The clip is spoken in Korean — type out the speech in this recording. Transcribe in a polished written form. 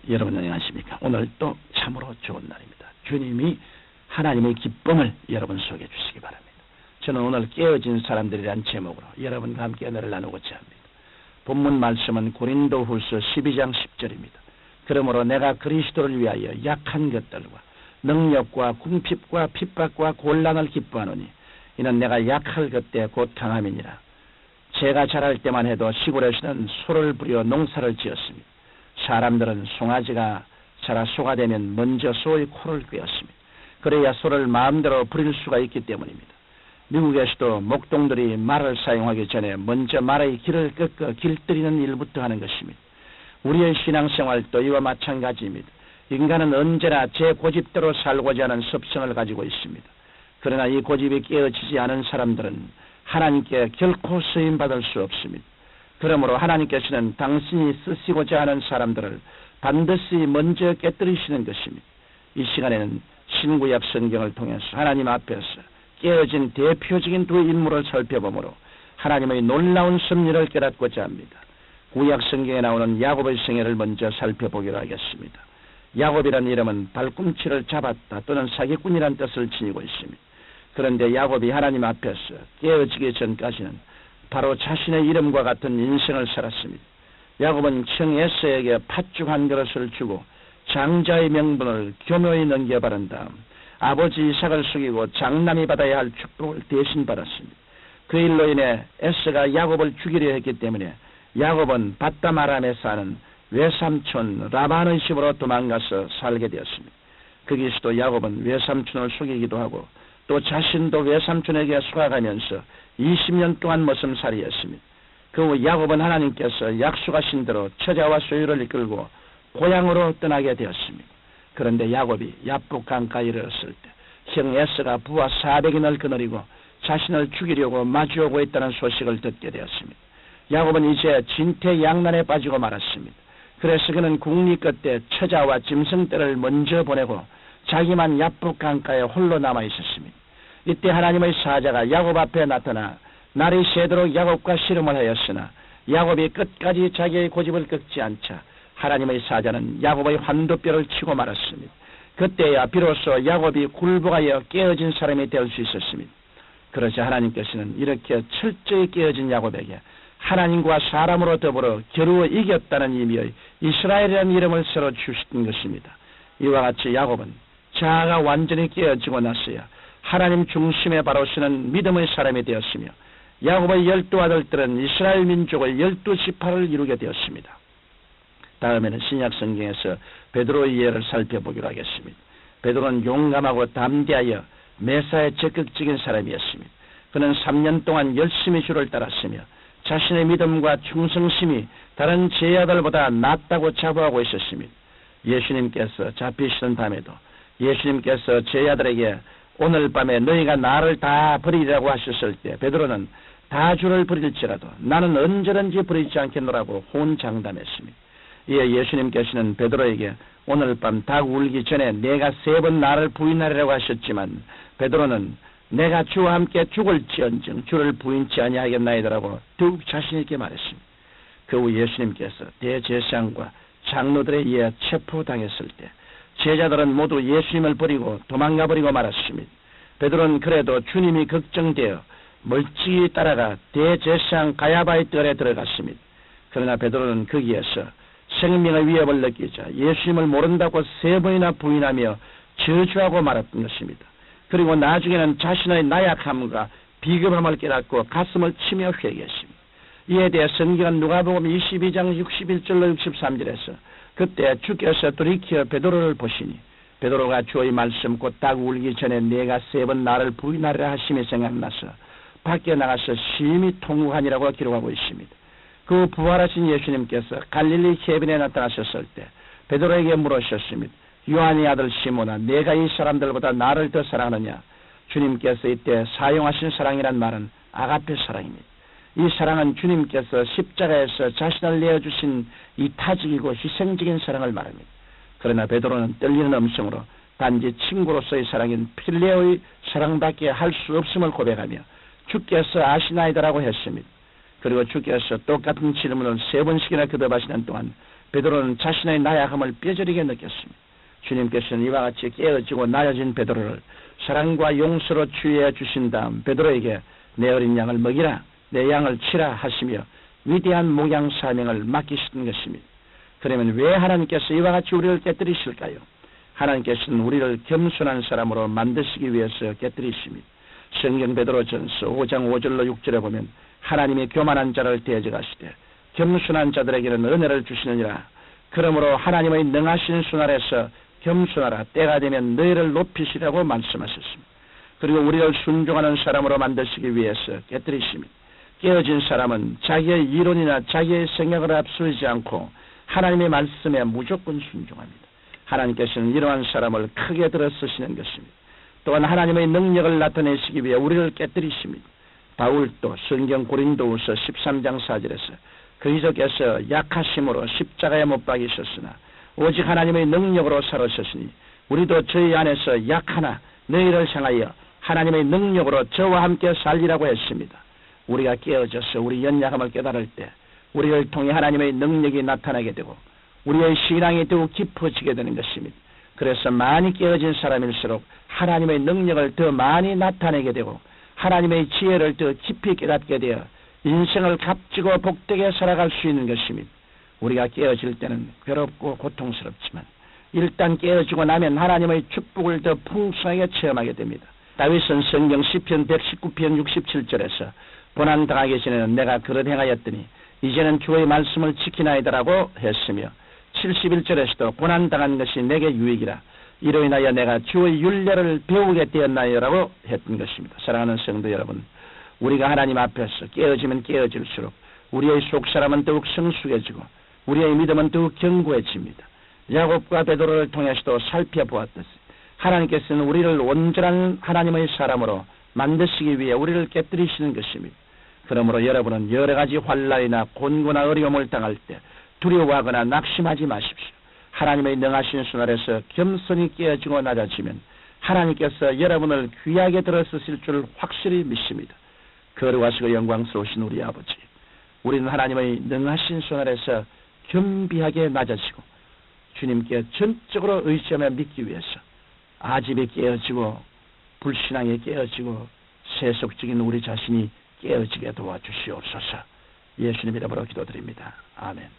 여러분 안녕하십니까? 오늘 또 참으로 좋은 날입니다. 주님이 하나님의 기쁨을 여러분 속에 주시기 바랍니다. 저는 오늘 깨어진 사람들이란 제목으로 여러분과 함께 은혜를 나누고자 합니다. 본문 말씀은 고린도후서 12장 10절입니다. 그러므로 내가 그리스도를 위하여 약한 것들과 능력과 궁핍과 핍박과 곤란을 기뻐하노니 이는 내가 약할 그때 곧 강함이니라. 제가 자랄 때만 해도 시골에서는 소를 부려 농사를 지었습니다. 사람들은 송아지가 자라 소가 되면 먼저 소의 코를 꿰었습니다. 그래야 소를 마음대로 부릴 수가 있기 때문입니다. 미국에서도 목동들이 말을 사용하기 전에 먼저 말의 길을 꺾어 길들이는 일부터 하는 것입니다. 우리의 신앙생활도 이와 마찬가지입니다. 인간은 언제나 제 고집대로 살고자 하는 습성을 가지고 있습니다. 그러나 이 고집이 깨어지지 않은 사람들은 하나님께 결코 쓰임받을 수 없습니다. 그러므로 하나님께서는 당신이 쓰시고자 하는 사람들을 반드시 먼저 깨뜨리시는 것입니다. 이 시간에는 신구약 성경을 통해서 하나님 앞에서 깨어진 대표적인 두 인물을 살펴보므로 하나님의 놀라운 섭리를 깨닫고자 합니다. 구약 성경에 나오는 야곱의 생애를 먼저 살펴보기로 하겠습니다. 야곱이라는 이름은 발꿈치를 잡았다 또는 사기꾼이라는 뜻을 지니고 있습니다. 그런데 야곱이 하나님 앞에서 깨어지기 전까지는 바로 자신의 이름과 같은 인생을 살았습니다. 야곱은 청 에서에게 팥죽 한 그릇을 주고 장자의 명분을 교묘히 넘겨바른 다음 아버지 이삭을 속이고 장남이 받아야 할 축복을 대신 받았습니다. 그 일로 인해 에서가 야곱을 죽이려 했기 때문에 야곱은 바담 아람에 사는 외삼촌 라반의 집으로 도망가서 살게 되었습니다. 거기서도 야곱은 외삼촌을 속이기도 하고 또 자신도 외삼촌에게 속아가면서 20년 동안 머슴살이였습니다. 그 후 야곱은 하나님께서 약속하신 대로 처자와 소유를 이끌고 고향으로 떠나게 되었습니다. 그런데 야곱이 야복 강가에 이르렀을 때 형 에서가 부하 400인을 거느리고 자신을 죽이려고 마주오고 있다는 소식을 듣게 되었습니다. 야곱은 이제 진퇴양난에 빠지고 말았습니다. 그래서 그는 국리 끝에 처자와 짐승떼를 먼저 보내고 자기만 야복 강가에 홀로 남아 있었습니다. 이때 하나님의 사자가 야곱 앞에 나타나 날이 새도록 야곱과 씨름을 하였으나 야곱이 끝까지 자기의 고집을 꺾지 않자 하나님의 사자는 야곱의 환도뼈를 치고 말았습니다. 그때야 비로소 야곱이 굴복하여 깨어진 사람이 될 수 있었습니다. 그러자 하나님께서는 이렇게 철저히 깨어진 야곱에게 하나님과 사람으로 더불어 겨루어 이겼다는 의미의 이스라엘이라는 이름을 새로 주신 것입니다. 이와 같이 야곱은 자아가 완전히 깨어지고 났어야 하나님 중심에 바로 서는 믿음의 사람이 되었으며 야곱의 12 아들들은 이스라엘 민족의 12지파를 이루게 되었습니다. 다음에는 신약 성경에서 베드로의 예를 살펴보기로 하겠습니다. 베드로는 용감하고 담대하여 매사에 적극적인 사람이었습니다. 그는 3년 동안 열심히 주를 따랐으며 자신의 믿음과 충성심이 다른 제자들보다 낫다고 자부하고 있었습니다. 예수님께서 잡히시는 밤에도 예수님께서 제자들에게 오늘 밤에 너희가 나를 다 버리리라고 하셨을 때 베드로는 다 주를 버릴지라도 나는 언제든지 버리지 않겠노라고 호언장담했습니다. 이에 예수님께서는 베드로에게 오늘 밤 닭 울기 전에 내가 3번 나를 부인하리라고 하셨지만 베드로는 내가 주와 함께 죽을지언정 주를 부인치 아니하겠나이다라고 더욱 자신 있게 말했습니다. 그 후 예수님께서 대제사장과 장로들에 의해 체포당했을 때 제자들은 모두 예수님을 버리고 도망가버리고 말았습니다. 베드로는 그래도 주님이 걱정되어 멀찍이 따라가 대제사장 가야바의 뜰에 들어갔습니다. 그러나 베드로는 거기에서 생명의 위협을 느끼자 예수님을 모른다고 3번이나 부인하며 저주하고 말았던 것입니다. 그리고 나중에는 자신의 나약함과 비겁함을 깨닫고 가슴을 치며 회개했습니다. 이에 대해 성경은 누가복음 22장 61절로 63절에서 그때 주께서 돌이켜 베드로를 보시니 베드로가 주의 말씀 곧 닭 울기 전에 내가 3번 나를 부인하리라 하심이 생각나서 밖에 나가서 심히 통곡하니라고 기록하고 있습니다. 그 부활하신 예수님께서 갈릴리 해변에 나타나셨을 때 베드로에게 물으셨습니다. 요한의 아들 시몬아 내가 이 사람들보다 나를 더 사랑하느냐? 주님께서 이때 사용하신 사랑이란 말은 아가페 사랑입니다. 이 사랑은 주님께서 십자가에서 자신을 내어주신 이타적이고 희생적인 사랑을 말합니다. 그러나 베드로는 떨리는 음성으로 단지 친구로서의 사랑인 필레오의 사랑밖에 할 수 없음을 고백하며 주께서 아시나이다라고 했습니다. 그리고 주께서 똑같은 질문을 3번씩이나 거듭하시는 동안 베드로는 자신의 나약함을 뼈저리게 느꼈습니다. 주님께서는 이와 같이 깨어지고 나아진 베드로를 사랑과 용서로 주의해 주신 다음 베드로에게 내 어린 양을 먹이라, 내 양을 치라 하시며 위대한 목양 사명을 맡기신 것입니다. 그러면 왜 하나님께서 이와 같이 우리를 깨뜨리실까요? 하나님께서는 우리를 겸손한 사람으로 만드시기 위해서 깨뜨리십니다. 성경 베드로전서 5장 5절로 6절에 보면 하나님이 교만한 자를 대적하시되 겸손한 자들에게는 은혜를 주시느니라. 그러므로 하나님의 능하신 손 아래서 겸손하라. 때가 되면 너희를 높이시라고 말씀하셨습니다. 그리고 우리를 순종하는 사람으로 만드시기 위해서 깨뜨리십니다. 깨어진 사람은 자기의 이론이나 자기의 생각을 앞서지 않고 하나님의 말씀에 무조건 순종합니다. 하나님께서는 이러한 사람을 크게 들어 쓰시는 것입니다. 또한 하나님의 능력을 나타내시기 위해 우리를 깨뜨리십니다. 바울도 성경 고린도후서 13장 4절에서 그리스도께서 약하심으로 십자가에 못 박이셨으나 오직 하나님의 능력으로 살으셨으니 우리도 저희 안에서 약하나 너희를 향하여 하나님의 능력으로 저와 함께 살리라고 했습니다. 우리가 깨어져서 우리 연약함을 깨달을 때 우리를 통해 하나님의 능력이 나타나게 되고 우리의 신앙이 더욱 깊어지게 되는 것입니다. 그래서 많이 깨어진 사람일수록 하나님의 능력을 더 많이 나타내게 되고 하나님의 지혜를 더 깊이 깨닫게 되어 인생을 값지고 복되게 살아갈 수 있는 것입니다. 우리가 깨어질 때는 괴롭고 고통스럽지만 일단 깨어지고 나면 하나님의 축복을 더 풍성하게 체험하게 됩니다. 다윗은 성경 시편 119편 67절에서 고난당하기 전에는 내가 그릇 행하였더니 이제는 주의 말씀을 지키나이다라고 했으며 71절에서도 고난당한 것이 내게 유익이라 이로 인하여 내가 주의 율례를 배우게 되었나요라고 했던 것입니다. 사랑하는 성도 여러분, 우리가 하나님 앞에서 깨어지면 깨어질수록 우리의 속사람은 더욱 성숙해지고 우리의 믿음은 더욱 견고해집니다. 야곱과 베드로를 통해서도 살펴보았듯이 하나님께서는 우리를 온전한 하나님의 사람으로 만드시기 위해 우리를 깨뜨리시는 것입니다. 그러므로 여러분은 여러 가지 환난이나 곤고나 어려움을 당할 때 두려워하거나 낙심하지 마십시오. 하나님의 능하신 손 아래서 겸손히 깨어지고 낮아지면 하나님께서 여러분을 귀하게 들어쓰실 줄 확실히 믿습니다. 거룩하시고 영광스러우신 우리 아버지, 우리는 하나님의 능하신 손 아래서 겸비하게 낮아지고 주님께 전적으로 의지하며 믿기 위해서 아집이 깨어지고 불신앙에 깨어지고 세속적인 우리 자신이 깨어지게 도와주시옵소서. 예수님 이름으로 기도드립니다. 아멘.